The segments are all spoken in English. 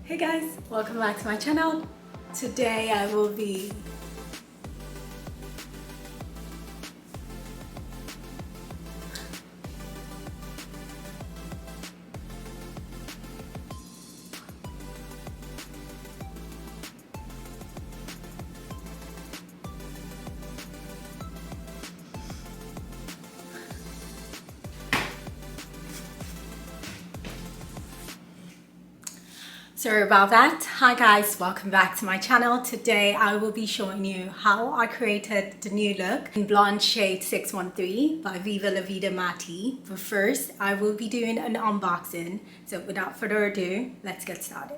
Hey guys, welcome back to my channel. Today I will be Sorry about that. Hi guys, welcome back to my channel. Today I will be showing you how I created the new look in Blonde Shade 613 by Vivaloveeda Matte. But first, I will be doing an unboxing. So without further ado, let's get started.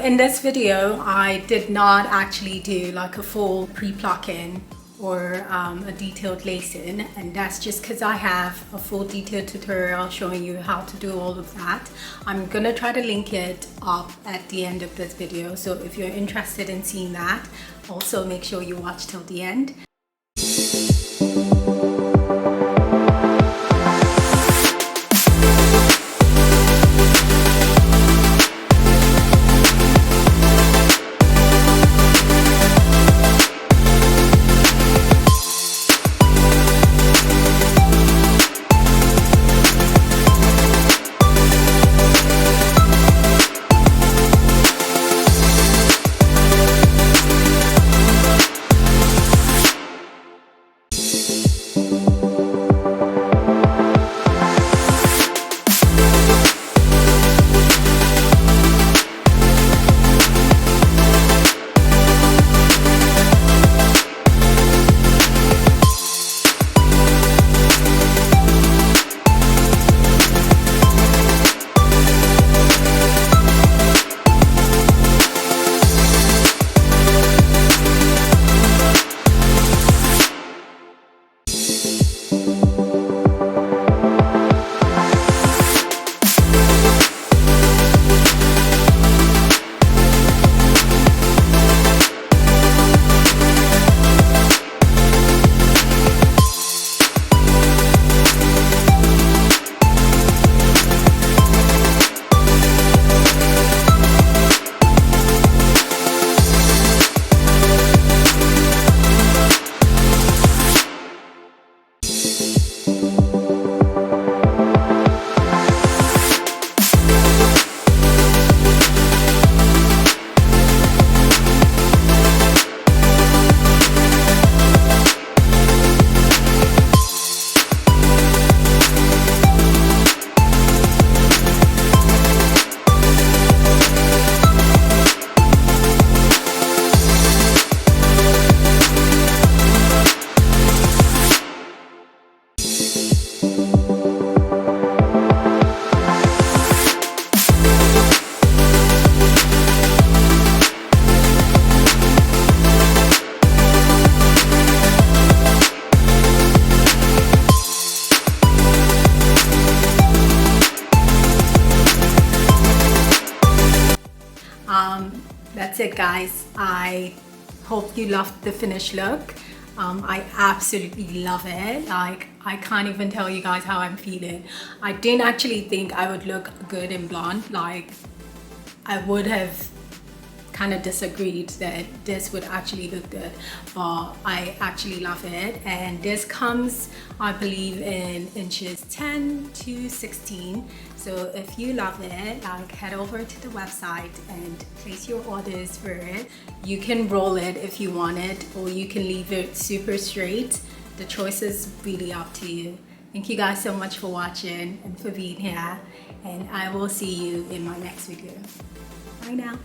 in this video, I did not actually do like a full pre-plucking or a detailed lacing, and that's just because I have a full detailed tutorial showing you how to do all of that. I'm gonna try to link it up at the end of this video, so if you're interested in seeing that, also make sure you watch till the end. That's it, guys. I hope you loved the finished look. I absolutely love it. Like, I can't even tell you guys how I'm feeling. I didn't actually think I would look good in blonde. Like, I would have kind of disagreed that this would actually look good, but I actually love it. And this comes, I believe, in inches 10 to 16. So if you love it, like, head over to the website and place your orders for it. You can roll it if you want it, or you can leave it super straight. The choice is really up to you. Thank you guys so much for watching and for being here, and I will see you in my next video. Bye now.